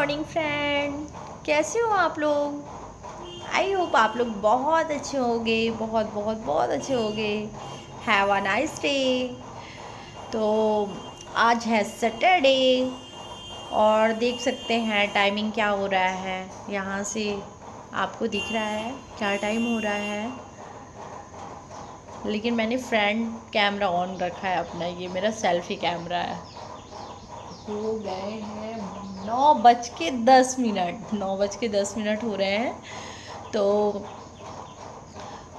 Morning friend, कैसे हो आप लोग। आई होप आप लोग बहुत अच्छे होंगे, बहुत बहुत बहुत अच्छे होंगे। Have a nice day. तो आज है सैटरडे और देख सकते हैं टाइमिंग क्या हो रहा है। यहाँ से आपको दिख रहा है क्या टाइम हो रहा है, लेकिन मैंने फ्रंट कैमरा ऑन रखा है अपना। ये मेरा सेल्फी कैमरा है। हो गए हैं 9:10। 9:10 हो रहे हैं। तो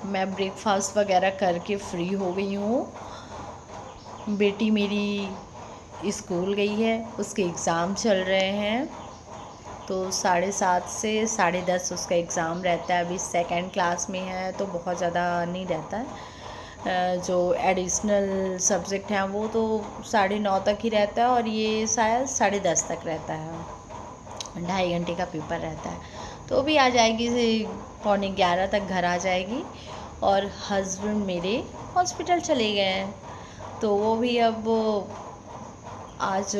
मैं ब्रेकफास्ट वगैरह करके फ्री हो गई हूँ। बेटी मेरी स्कूल गई है, उसके एग्ज़ाम चल रहे हैं। तो 7:30 से 10:30 उसका एग्ज़ाम रहता है। अभी सेकंड क्लास में है तो बहुत ज़्यादा नहीं रहता है। जो एडिशनल सब्जेक्ट हैं वो तो 9:30 तक ही रहता है, और ये शायद 10:30 तक रहता है। 2.5 घंटे का पेपर रहता है। तो भी आ जाएगी, 11:15 तक घर आ जाएगी। और हस्बैंड मेरे हॉस्पिटल चले गए हैं। तो वो भी अब आज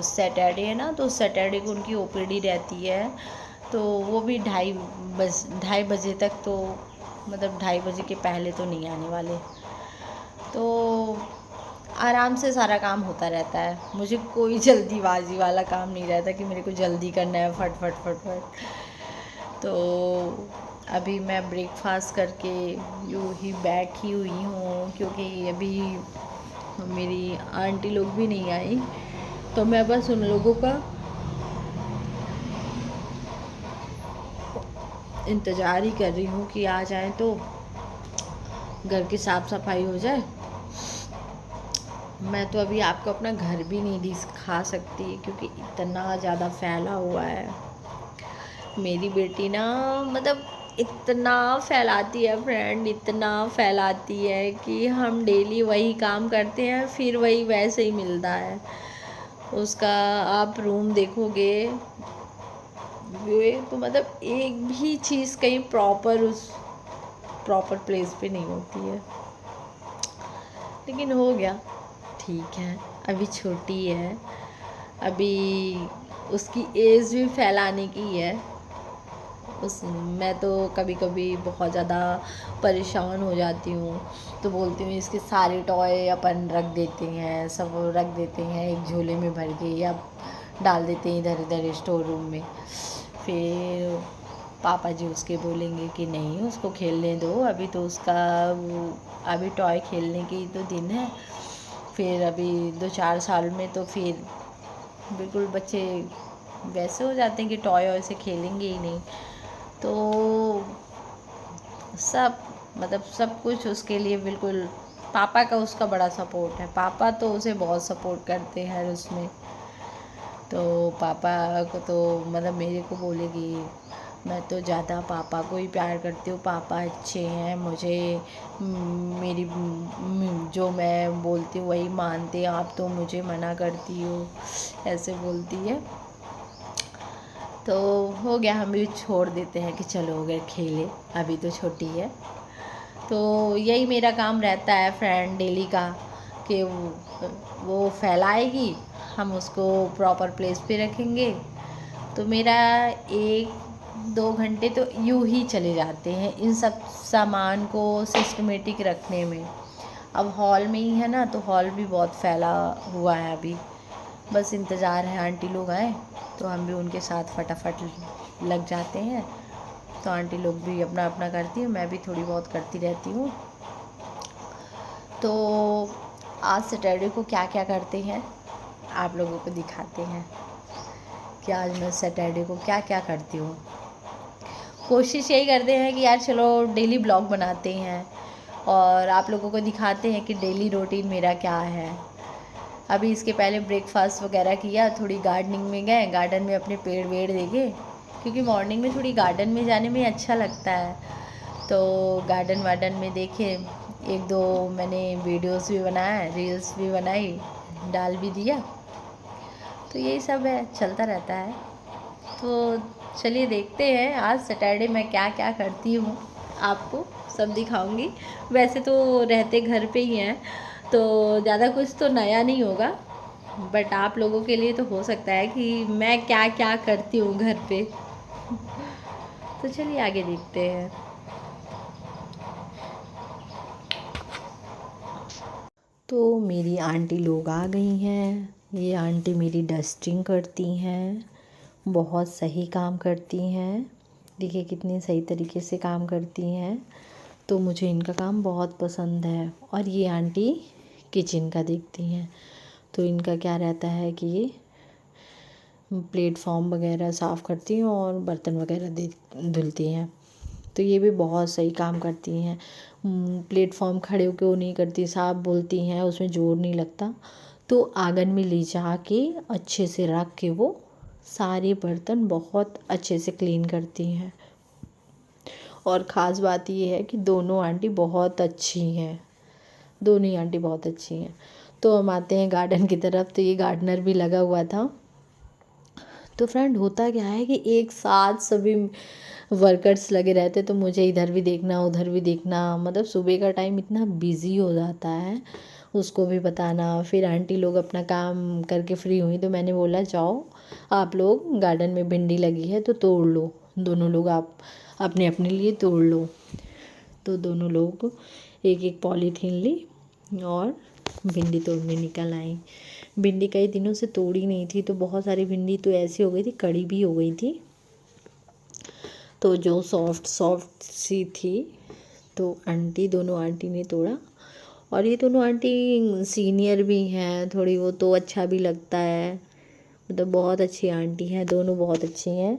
सैटरडे है ना, तो सैटरडे को उनकी ओपीडी रहती है। तो वो भी 2:30 बजे तक, तो मतलब 2:30 बजे के पहले तो नहीं आने वाले। तो आराम से सारा काम होता रहता है। मुझे कोई जल्दीबाजी वाला काम नहीं रहता कि मेरे को जल्दी करना है फट फट फट फट। तो अभी मैं ब्रेकफास्ट करके यूँ ही बैठी हुई हूँ, क्योंकि अभी मेरी आंटी लोग भी नहीं आई। तो मैं बस उन लोगों का इंतज़ार ही कर रही हूँ कि आ जाए तो घर की साफ़ सफाई हो जाए। मैं तो अभी आपको अपना घर भी नहीं दिखा सकती, क्योंकि इतना ज़्यादा फैला हुआ है। मेरी बेटी ना, मतलब इतना फैलाती है फ्रेंड, इतना फैलाती है कि हम डेली वही काम करते हैं, फिर वही वैसे ही मिलता है उसका। आप रूम देखोगे, वे तो मतलब एक भी चीज़ कहीं प्रॉपर प्लेस पे नहीं होती है। लेकिन हो गया, ठीक है, अभी छोटी है, अभी उसकी एज भी फैलाने की है। मैं तो कभी कभी बहुत ज़्यादा परेशान हो जाती हूँ। तो बोलती हूँ इसके सारे टॉय अपन रख देते हैं, सब रख देते हैं एक झोले में भर के, या डाल देते हैं इधर इधर स्टोर रूम में। फिर पापा जी उसके बोलेंगे कि नहीं, उसको खेलने दो, अभी तो उसका अभी टॉय खेलने की तो दिन है। फिर अभी 2-4 साल में तो फिर बिल्कुल बच्चे वैसे हो जाते हैं कि टॉय वॉय से खेलेंगे ही नहीं। तो सब मतलब सब कुछ उसके लिए बिल्कुल, पापा का उसका बड़ा सपोर्ट है। पापा तो उसे बहुत सपोर्ट करते हैं उसमें। तो पापा को तो मतलब मेरे को बोलेगी, मैं तो ज़्यादा पापा को ही प्यार करती हूँ, पापा अच्छे हैं, मुझे मेरी जो मैं बोलती हूँ वही मानते हैं, आप तो मुझे मना करती हो, ऐसे बोलती है। तो हो गया, हम भी छोड़ देते हैं कि चलो अगर खेले, अभी तो छोटी है। तो यही मेरा काम रहता है फ्रेंड डेली का, कि वो फैलाएगी, हम उसको प्रॉपर प्लेस पे रखेंगे। तो मेरा 1-2 घंटे तो यूँ ही चले जाते हैं इन सब सामान को सिस्टमेटिक रखने में। अब हॉल में ही है ना, तो हॉल भी बहुत फैला हुआ है अभी। बस इंतज़ार है आंटी लोग आए तो हम भी उनके साथ फटाफट लग जाते हैं। तो आंटी लोग भी अपना अपना करती है, मैं भी थोड़ी बहुत करती रहती हूँ। तो आज सैटरडे को क्या क्या करते हैं आप लोगों को दिखाते हैं कि आज मैं सैटरडे को क्या क्या करती हूँ। कोशिश यही करते हैं कि यार चलो डेली ब्लॉग बनाते हैं और आप लोगों को दिखाते हैं कि डेली रूटीन मेरा क्या है। अभी इसके पहले ब्रेकफास्ट वगैरह किया, थोड़ी गार्डनिंग में गए, गार्डन में अपने पेड़ वेड़ देखे, क्योंकि मॉर्निंग में थोड़ी गार्डन में जाने में अच्छा लगता है। तो गार्डन वार्डन में देखे, 1-2 मैंने वीडियोस भी बनाया, रील्स भी बनाई, डाल भी दिया। तो यही सब है, चलता रहता है। तो चलिए देखते हैं आज सैटरडे मैं क्या क्या करती हूँ, आपको सब दिखाऊंगी। वैसे तो रहते घर पे ही हैं, तो ज़्यादा कुछ तो नया नहीं होगा। बट आप लोगों के लिए तो हो सकता है कि मैं क्या क्या करती हूँ घर पे। तो चलिए आगे देखते हैं। तो मेरी आंटी लोग आ गई हैं। ये आंटी मेरी डस्टिंग करती हैं, बहुत सही काम करती हैं। देखिए कितने सही तरीके से काम करती हैं। तो मुझे इनका काम बहुत पसंद है। और ये आंटी किचन का देखती हैं। तो इनका क्या रहता है कि ये प्लेटफॉर्म वगैरह साफ़ करती हैं और बर्तन वगैरह धुलती हैं। तो ये भी बहुत सही काम करती हैं। प्लेटफॉर्म खड़े होकर वो नहीं करती, साफ बोलती हैं, उसमें जोर नहीं लगता। तो आंगन में ले जा के अच्छे से रख के वो सारे बर्तन बहुत अच्छे से क्लीन करती हैं। और ख़ास बात ये है कि दोनों आंटी बहुत अच्छी हैं, दोनों ही आंटी बहुत अच्छी हैं। तो हम आते हैं गार्डन की तरफ। तो ये गार्डनर भी लगा हुआ था। तो फ्रेंड होता क्या है कि एक साथ सभी वर्कर्स लगे रहते, तो मुझे इधर भी देखना उधर भी देखना, मतलब सुबह का टाइम इतना बिज़ी हो जाता है, उसको भी बताना। फिर आंटी लोग अपना काम करके फ्री हुई तो मैंने बोला जाओ आप लोग, गार्डन में भिंडी लगी है तो तोड़ लो, दोनों लोग आप अपने अपने लिए तोड़ लो। तो दोनों लोग एक एक पॉलीथीन ली और भिंडी तोड़ने निकल आई। भिंडी कई दिनों से तोड़ी नहीं थी, तो बहुत सारी भिंडी तो ऐसी हो गई थी, कड़ी भी हो गई थी, तो जो सॉफ्ट सॉफ्ट सी थी। तो दोनों आंटी ने तोड़ा। और ये दोनों आंटी सीनियर भी हैं थोड़ी, वो तो अच्छा भी लगता है, मतलब बहुत अच्छी आंटी हैं, दोनों बहुत अच्छी हैं।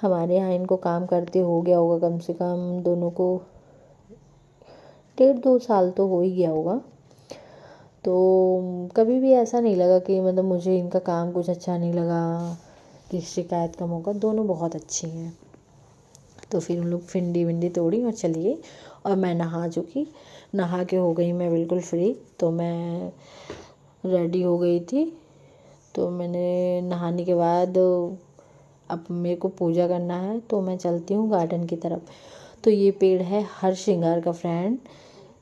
हमारे यहाँ इनको काम करते हो गया होगा कम से कम दोनों को 1.5-2 साल तो हो ही गया होगा। तो कभी भी ऐसा नहीं लगा कि मतलब मुझे इनका काम कुछ अच्छा नहीं लगा, कि शिकायत का मौका, दोनों बहुत अच्छी हैं। तो फिर उन लोग भिंडी विंडी तोड़ी और चली गई। और मैं नहा चुकी, नहा के हो गई मैं बिल्कुल फ्री। तो मैं रेडी हो गई थी। तो मैंने नहाने के बाद अब मेरे को पूजा करना है, तो मैं चलती हूँ गार्डन की तरफ। तो ये पेड़ है हर श्रृंगार का फ्रेंड।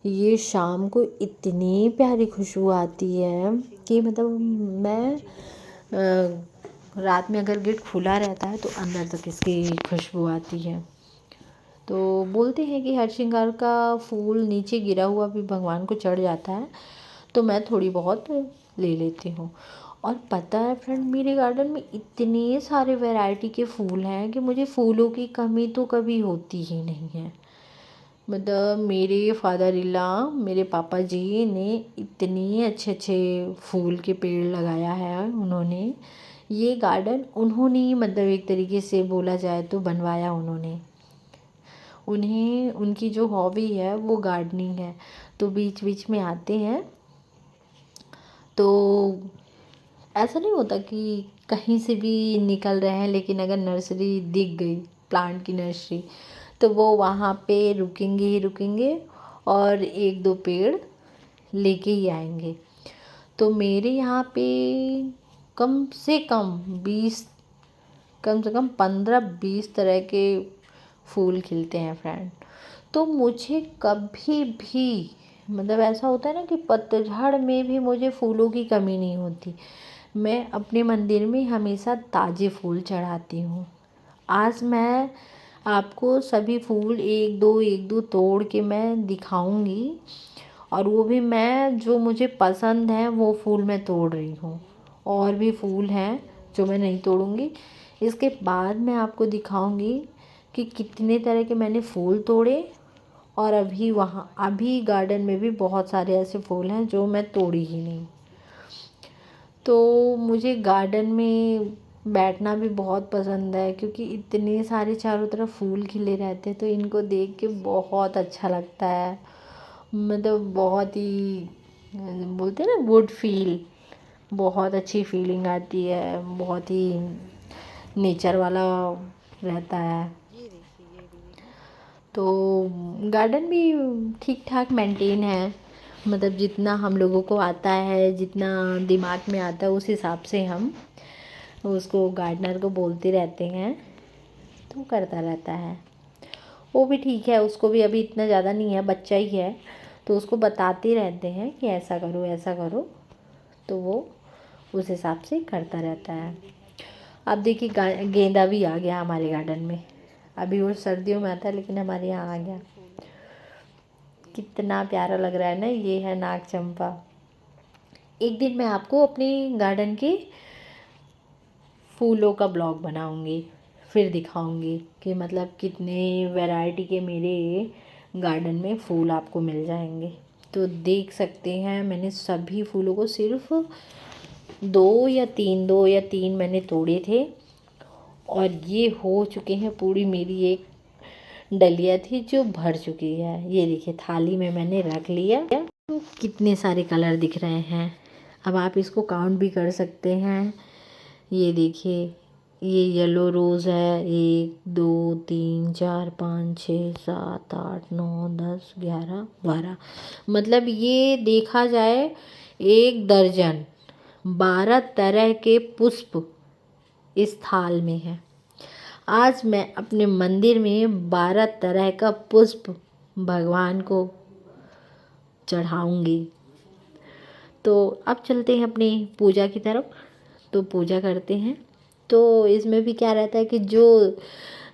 ये शाम को इतनी प्यारी खुशबू आती है कि मतलब मैं रात में अगर गेट खुला रहता है तो अंदर तक इसकी खुशबू आती है। तो बोलते हैं कि हर श्रृंगार का फूल नीचे गिरा हुआ भी भगवान को चढ़ जाता है, तो मैं थोड़ी बहुत ले लेती हूँ। और पता है फ्रेंड, मेरे गार्डन में इतने सारे वैरायटी के फूल हैं कि मुझे फूलों की कमी तो कभी होती ही नहीं है। मतलब मेरे फादर इल्ला, मेरे पापा जी ने इतने अच्छे अच्छे फूल के पेड़ लगाया है। उन्होंने ये गार्डन उन्होंने ही, मतलब एक तरीके से बोला जाए तो बनवाया उन्होंने। उन्हें उनकी जो हॉबी है वो गार्डनिंग है। तो बीच बीच में आते हैं। तो ऐसा नहीं होता कि कहीं से भी निकल रहे हैं, लेकिन अगर नर्सरी दिख गई, प्लांट की नर्सरी, तो वो वहाँ पे रुकेंगे ही रुकेंगे और 1-2 पेड़ लेके ही आएंगे। तो मेरे यहाँ पे कम से कम 20, कम से कम 15-20 तरह के फूल खिलते हैं फ्रेंड। तो मुझे कभी भी, मतलब ऐसा होता है ना कि पतझड़ में भी मुझे फूलों की कमी नहीं होती। मैं अपने मंदिर में हमेशा ताज़े फूल चढ़ाती हूँ। आज मैं आपको सभी फूल एक दो तोड़ के मैं दिखाऊंगी, और वो भी मैं जो मुझे पसंद है वो फूल मैं तोड़ रही हूँ। और भी फूल हैं जो मैं नहीं तोड़ूंगी। इसके बाद मैं आपको दिखाऊंगी कि कितने तरह के मैंने फूल तोड़े। और अभी गार्डन में भी बहुत सारे ऐसे फूल हैं जो मैं तोड़ी ही नहीं। तो मुझे गार्डन में बैठना भी बहुत पसंद है, क्योंकि इतने सारे चारों तरफ फूल खिले रहते हैं, तो इनको देख के बहुत अच्छा लगता है। मतलब बहुत ही, बोलते हैं ना, गुड फील, बहुत अच्छी फीलिंग आती है, बहुत ही नेचर वाला रहता है। तो गार्डन भी ठीक ठाक मेंटेन है, मतलब जितना हम लोगों को आता है, जितना दिमाग में आता है, उस हिसाब से हम उसको गार्डनर को बोलते रहते हैं, तो करता रहता है। वो भी ठीक है, उसको भी अभी इतना ज़्यादा नहीं है, बच्चा ही है, तो उसको बताते रहते हैं कि ऐसा करो ऐसा करो, तो वो उस हिसाब से करता रहता है। अब देखिए गेंदा भी आ गया हमारे गार्डन में। अभी वो सर्दियों में आता है लेकिन हमारे यहाँ आ गया। कितना प्यारा लग रहा है ना। ये है नाग चंपा। एक दिन मैं आपको अपने गार्डन के फूलों का ब्लॉग बनाऊंगी, फिर दिखाऊंगी कि मतलब कितने वैरायटी के मेरे गार्डन में फूल आपको मिल जाएंगे। तो देख सकते हैं मैंने सभी फूलों को सिर्फ दो या तीन मैंने तोड़े थे और ये हो चुके हैं। पूरी मेरी एक डलिया थी जो भर चुकी है। ये देखिए थाली में मैंने रख लिया। तो कितने सारे कलर दिख रहे हैं। अब आप इसको काउंट भी कर सकते हैं। ये देखिए ये येलो रोज़ है, 1 2 3 4 5 6 7 8 9 10 11 12। मतलब ये देखा जाए 1 दर्जन 12 तरह के पुष्प इस थाल में है। आज मैं अपने मंदिर में 12 तरह का पुष्प भगवान को चढ़ाऊंगी। तो अब चलते हैं अपनी पूजा की तरफ। तो पूजा करते हैं। तो इसमें भी क्या रहता है कि जो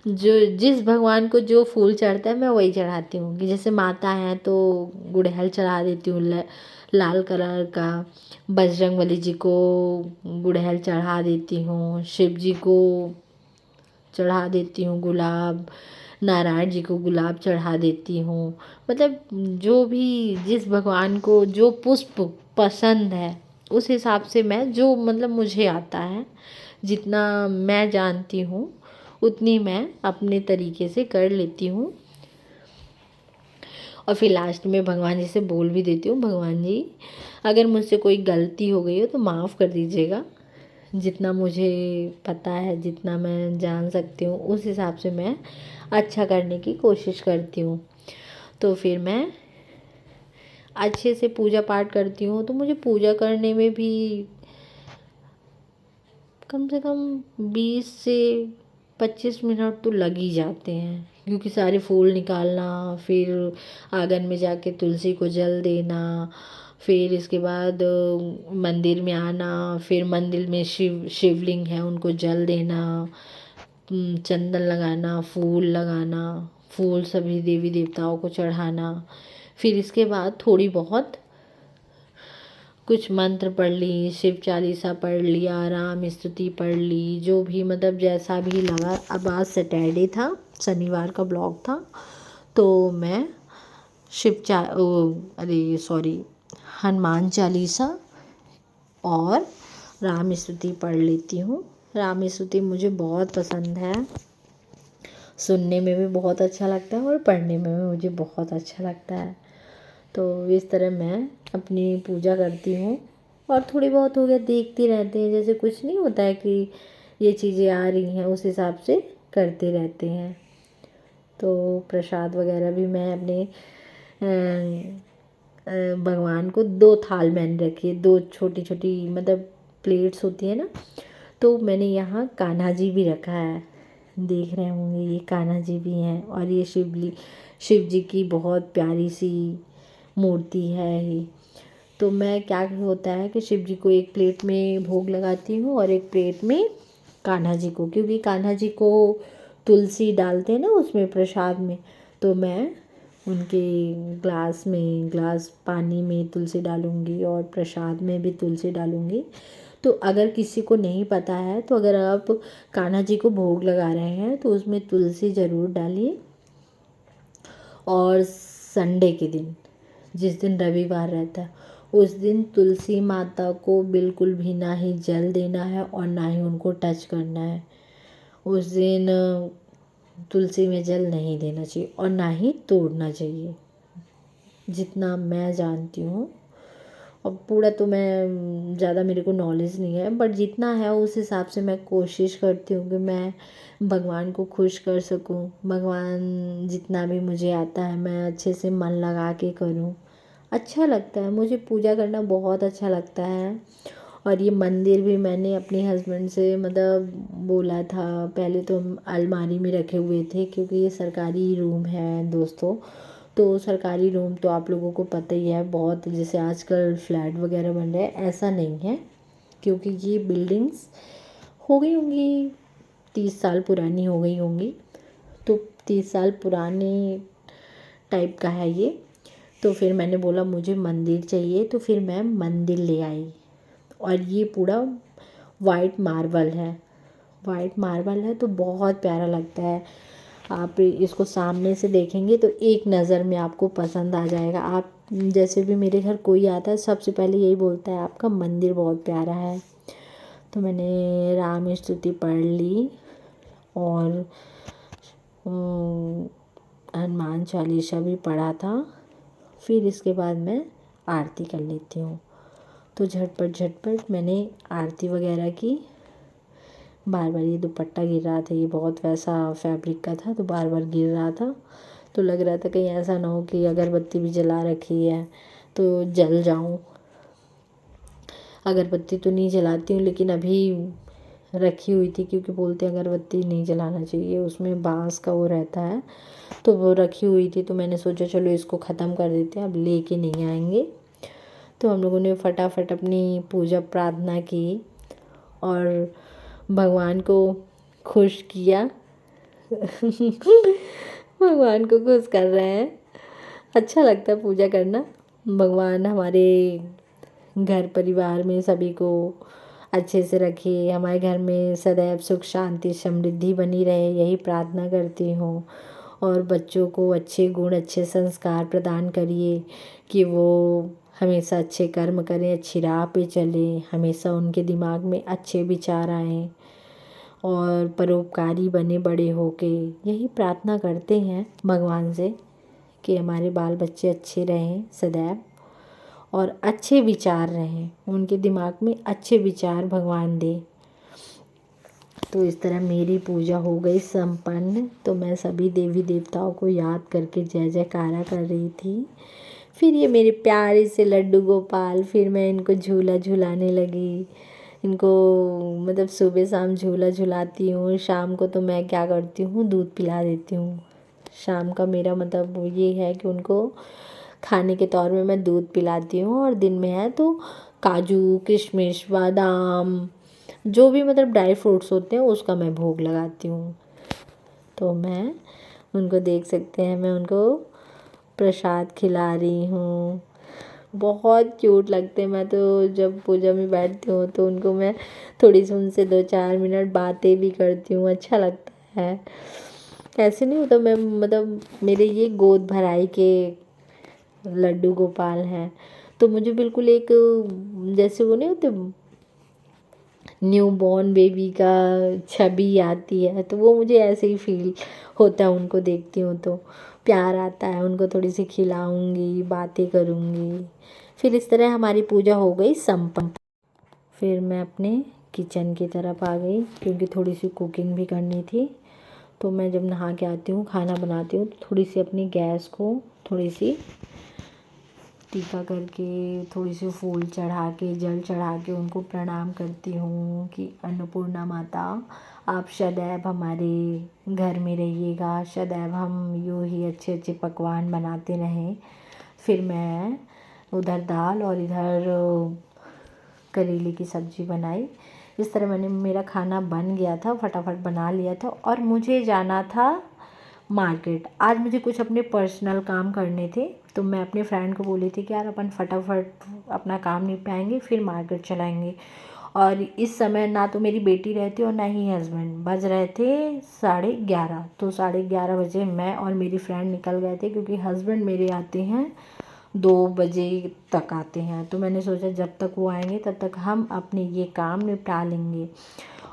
जो जिस भगवान को जो फूल चढ़ता है मैं वही चढ़ाती हूँ। कि जैसे माता है तो गुड़हल चढ़ा देती हूँ लाल कलर का। बजरंगबली जी को गुड़हल चढ़ा देती हूँ। शिव जी को चढ़ा देती हूँ गुलाब। नारायण जी को गुलाब चढ़ा देती हूँ। मतलब जो भी जिस भगवान को जो पुष्प पसंद है उस हिसाब से मैं जो मतलब मुझे आता है जितना मैं जानती हूँ उतनी मैं अपने तरीके से कर लेती हूँ। और फिर लास्ट में भगवान जी से बोल भी देती हूँ, भगवान जी अगर मुझसे कोई गलती हो गई हो तो माफ़ कर दीजिएगा। जितना मुझे पता है जितना मैं जान सकती हूँ उस हिसाब से मैं अच्छा करने की कोशिश करती हूँ। तो फिर मैं अच्छे से पूजा पाठ करती हूँ। तो मुझे पूजा करने में भी कम से कम 20 से 25 मिनट तो लग ही जाते हैं। क्योंकि सारे फूल निकालना, फिर आंगन में जाके तुलसी को जल देना, फिर इसके बाद मंदिर में आना, फिर मंदिर में शिवलिंग है उनको जल देना, चंदन लगाना, फूल लगाना, फूल सभी देवी देवताओं को चढ़ाना। फिर इसके बाद थोड़ी बहुत कुछ मंत्र पढ़ ली, शिव चालीसा पढ़ लिया, राम स्तुति पढ़ ली, जो भी मतलब जैसा भी लगा। अब आज सैटरडे था, शनिवार का ब्लॉग था, तो मैं हनुमान चालीसा और राम स्तुति पढ़ लेती हूँ। राम स्तुति मुझे बहुत पसंद है। सुनने में भी बहुत अच्छा लगता है और पढ़ने में भी मुझे बहुत अच्छा लगता है। तो इस तरह मैं अपनी पूजा करती हूँ। और थोड़ी बहुत हो गया देखते रहते हैं। जैसे कुछ नहीं होता है कि ये चीज़ें आ रही हैं उस हिसाब से करते रहते हैं। तो प्रसाद वगैरह भी मैं अपने भगवान को 2 थाल मैंने रखी है। 2 छोटी छोटी मतलब प्लेट्स होती है ना। तो मैंने यहाँ कान्हा जी भी रखा है। देख रहे होंगे ये कान्हा जी भी हैं। और ये शिव जी की बहुत प्यारी सी मूर्ति है ये। तो मैं क्या होता है कि शिव जी को एक प्लेट में भोग लगाती हूँ और एक प्लेट में कान्हा जी को। क्योंकि कान्हा जी को तुलसी डालते हैं ना उसमें प्रसाद में। तो मैं उनके ग्लास पानी में तुलसी डालूँगी और प्रसाद में भी तुलसी डालूँगी। तो अगर किसी को नहीं पता है तो अगर आप कान्हा जी को भोग लगा रहे हैं तो उसमें तुलसी ज़रूर डालिए। और संडे के दिन, जिस दिन रविवार रहता है, उस दिन तुलसी माता को बिल्कुल भी ना ही जल देना है और ना ही उनको टच करना है। उस दिन तुलसी में जल नहीं देना चाहिए और ना ही तोड़ना चाहिए, जितना मैं जानती हूँ। और पूरा तो मैं ज़्यादा मेरे को नॉलेज नहीं है, बट जितना है उस हिसाब से मैं कोशिश करती हूँ कि मैं भगवान को खुश कर सकूँ। भगवान जितना भी मुझे आता है मैं अच्छे से मन लगा के करूँ। अच्छा लगता है मुझे, पूजा करना बहुत अच्छा लगता है। और ये मंदिर भी मैंने अपने हस्बैंड से मतलब बोला था। पहले तो हम अलमारी में रखे हुए थे क्योंकि ये सरकारी रूम है दोस्तों। तो सरकारी रूम तो आप लोगों को पता ही है, बहुत जैसे आजकल फ्लैट वगैरह बन रहे हैं ऐसा नहीं है क्योंकि ये बिल्डिंग्स हो गई होंगी 30 साल पुरानी हो गई होंगी। तो 30 साल पुराने टाइप का है ये। तो फिर मैंने बोला मुझे मंदिर चाहिए, तो फिर मैं मंदिर ले आई। और ये पूरा वाइट मार्बल है, वाइट मार्बल है तो बहुत प्यारा लगता है। आप इसको सामने से देखेंगे तो एक नज़र में आपको पसंद आ जाएगा। आप जैसे भी मेरे घर कोई आता है सबसे पहले यही बोलता है आपका मंदिर बहुत प्यारा है। तो मैंने राम स्तुति पढ़ ली और हनुमान चालीसा भी पढ़ा था। फिर इसके बाद मैं आरती कर लेती हूँ। तो झटपट झटपट मैंने आरती वगैरह की। बार बार ये दुपट्टा गिर रहा था, ये बहुत वैसा फैब्रिक का था तो बार बार गिर रहा था। तो लग रहा था कहीं ऐसा ना हो कि अगरबत्ती भी जला रखी है तो जल जाऊं। अगरबत्ती तो नहीं जलाती हूँ लेकिन अभी रखी हुई थी क्योंकि बोलते हैं अगरबत्ती नहीं जलाना चाहिए, उसमें बांस का वो रहता है। तो वो रखी हुई थी तो मैंने सोचा चलो इसको ख़त्म कर देते हैं, अब लेके नहीं आएंगे। तो हम लोगों ने फटाफट अपनी पूजा प्रार्थना की और भगवान को खुश किया। भगवान को खुश कर रहे हैं। अच्छा लगता है पूजा करना। भगवान हमारे घर परिवार में सभी को अच्छे से रखे, हमारे घर में सदैव सुख शांति समृद्धि बनी रहे, यही प्रार्थना करती हूँ। और बच्चों को अच्छे गुण अच्छे संस्कार प्रदान करिए कि वो हमेशा अच्छे कर्म करें, अच्छी राह पे चलें, हमेशा उनके दिमाग में अच्छे विचार आएँ और परोपकारी बने बड़े होके। यही प्रार्थना करते हैं भगवान से कि हमारे बाल बच्चे अच्छे रहें सदैव और अच्छे विचार रहें, उनके दिमाग में अच्छे विचार भगवान दे। तो इस तरह मेरी पूजा हो गई संपन्न। तो मैं सभी देवी देवताओं को याद करके जय जयकारा कर रही थी। फिर ये मेरे प्यारे से लड्डू गोपाल, फिर मैं इनको झूला झुलाने लगी। इनको मतलब सुबह शाम झूला झुलाती हूँ। शाम को तो मैं क्या करती हूँ, दूध पिला देती हूँ। शाम का मेरा मतलब ये है कि उनको खाने के तौर में मैं दूध पिलाती हूँ। और दिन में है तो काजू किशमिश बादाम जो भी मतलब ड्राई फ्रूट्स होते हैं उसका मैं भोग लगाती हूँ। तो मैं उनको देख सकते हैं, मैं उनको प्रसाद खिला रही हूँ। बहुत क्यूट लगते हैं। मैं तो जब पूजा में बैठती हूँ तो उनको मैं थोड़ी सी उनसे 2-4 मिनट बातें भी करती हूँ, अच्छा लगता है। ऐसे नहीं होता, मैं मतलब मेरे ये गोद भराई के लड्डू गोपाल हैं तो मुझे बिल्कुल एक जैसे वो नहीं होते न्यू बॉर्न बेबी का छवि आती है, तो वो मुझे ऐसे ही फील होता है। उनको देखती हूँ तो प्यार आता है। उनको थोड़ी सी खिलाऊंगी, बातें करूँगी। फिर इस तरह हमारी पूजा हो गई संपन्न। फिर मैं अपने किचन की तरफ आ गई क्योंकि थोड़ी सी कुकिंग भी करनी थी। तो मैं जब नहा के आती हूँ खाना बनाती हूँ तो थोड़ी सी अपनी गैस को थोड़ी सी टीका करके, थोड़ी सी फूल चढ़ा के, जल चढ़ा के उनको प्रणाम करती हूँ कि अन्नपूर्णा माता आप सदैव हमारे घर में रहिएगा, सदैव हम यूँ ही अच्छे अच्छे पकवान बनाते रहें। फिर मैं उधर दाल और इधर करेले की सब्ज़ी बनाई। इस तरह मैंने मेरा खाना बन गया था, फटाफट बना लिया था। और मुझे जाना था मार्केट। आज मुझे कुछ अपने पर्सनल काम करने थे तो मैं अपने फ्रेंड को बोली थी कि यार अपन फटाफट अपना काम निपटाएंगे फिर मार्केट चलाएंगे। और इस समय ना तो मेरी बेटी रहती और ना ही हस्बैंड। बज रहे थे 11:30। तो 11:30 बजे मैं और मेरी फ्रेंड निकल गए थे क्योंकि हस्बैंड मेरे आते हैं 2 बजे तक आते हैं। तो मैंने सोचा जब तक वो आएंगे तब तक हम अपने ये काम निपटा लेंगे।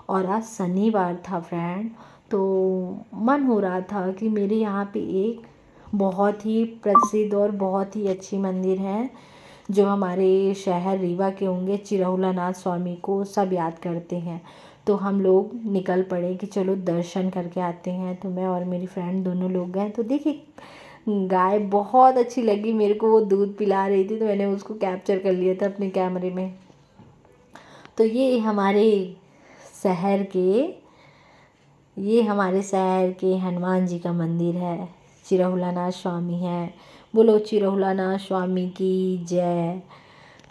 और आज शनिवार था फ्रेंड, तो मन हो रहा था कि मेरे यहाँ पे एक बहुत ही प्रसिद्ध और बहुत ही अच्छी मंदिर है जो हमारे शहर रीवा के होंगे। चिरहुलानाथ स्वामी को सब याद करते हैं। तो हम लोग निकल पड़े कि चलो दर्शन करके आते हैं। तो मैं और मेरी फ्रेंड दोनों लोग गए। तो देखिए गाय बहुत अच्छी लगी मेरे को, वो दूध पिला रही थी तो मैंने उसको कैप्चर कर लिया था अपने कैमरे में। तो ये हमारे शहर के हनुमान जी का मंदिर है। चिरहुलानाथ स्वामी है। बोलो चिरहुलानाथ स्वामी की जय।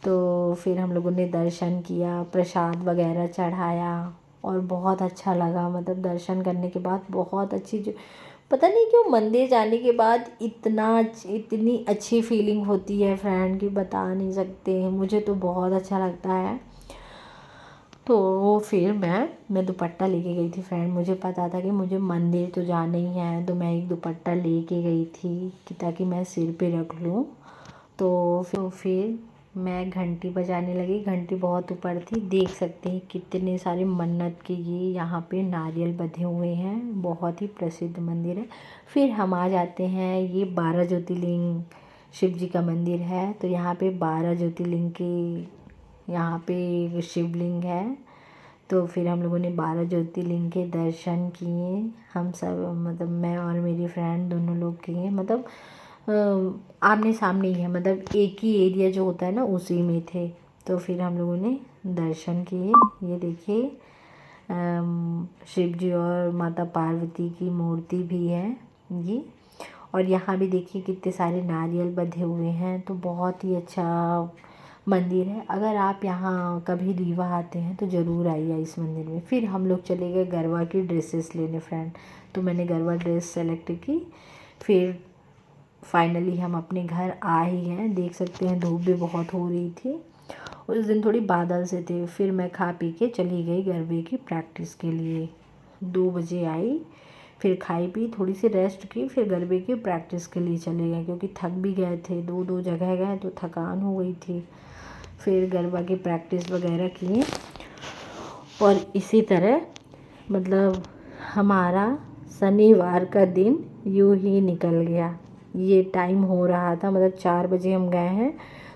तो फिर हम लोगों ने दर्शन किया, प्रसाद वगैरह चढ़ाया और बहुत अच्छा लगा। मतलब दर्शन करने के बाद बहुत अच्छी जो पता नहीं क्यों मंदिर जाने के बाद इतनी अच्छी फीलिंग होती है फ्रेंड कि बता नहीं सकते। मुझे तो बहुत अच्छा लगता है। तो फिर मैं दुपट्टा लेके गई थी फ्रेंड। मुझे पता था कि मुझे मंदिर तो जाना ही है, तो मैं एक दुपट्टा लेके गई थी कि ताकि मैं सिर पे रख लूँ। तो फिर मैं घंटी बजाने लगी। घंटी बहुत ऊपर थी, देख सकते हैं कितने सारे मन्नत के ये यहाँ पे नारियल बंधे हुए हैं। बहुत ही प्रसिद्ध मंदिर है। फिर हम आ जाते हैं, ये 12 ज्योतिर्लिंग शिव जी का मंदिर है। तो यहाँ पे 12 ज्योतिर्लिंग के यहाँ पे शिवलिंग है। तो फिर हम लोगों ने 12 ज्योतिर्लिंग के दर्शन किए। हम सब मतलब मैं और मेरी फ्रेंड दोनों लोग किए। मतलब आमने सामने ही है, मतलब एक ही एरिया जो होता है ना उसी में थे। तो फिर हम लोगों ने दर्शन किए। ये देखिए शिव जी और माता पार्वती की मूर्ति भी है ये। और यहाँ भी देखिए कितने सारे नारियल बंधे हुए हैं। तो बहुत ही अच्छा मंदिर है। अगर आप यहाँ कभी रीवा आते हैं तो ज़रूर आइए इस मंदिर में। फिर हम लोग चले गए गरबा की ड्रेसेस लेने फ्रेंड। तो मैंने गरबा ड्रेस सेलेक्ट की। फिर फाइनली हम अपने घर आ ही हैं। देख सकते हैं धूप भी बहुत हो रही थी। उस दिन थोड़ी बादल से थे। फिर मैं खा पी के चली गई गरबे की प्रैक्टिस के लिए। 2 बजे आई, फिर खाई पी थोड़ी सी रेस्ट की, फिर गरबे की प्रैक्टिस के लिए चले गए क्योंकि थक भी गए थे। 2 जगह गए तो थकान हो गई थी। फिर गरबा की प्रैक्टिस वगैरह किए और इसी तरह मतलब हमारा शनिवार का दिन यूँ ही निकल गया। ये टाइम हो रहा था, मतलब 4 बजे हम गए हैं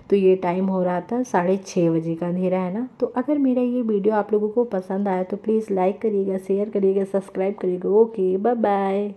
तो ये टाइम हो रहा था 6:30 बजे का। अंधेरा है ना। तो अगर मेरा ये वीडियो आप लोगों को पसंद आया तो प्लीज़ लाइक करिएगा, शेयर करिएगा, सब्सक्राइब करिएगा। Okay, bye bye.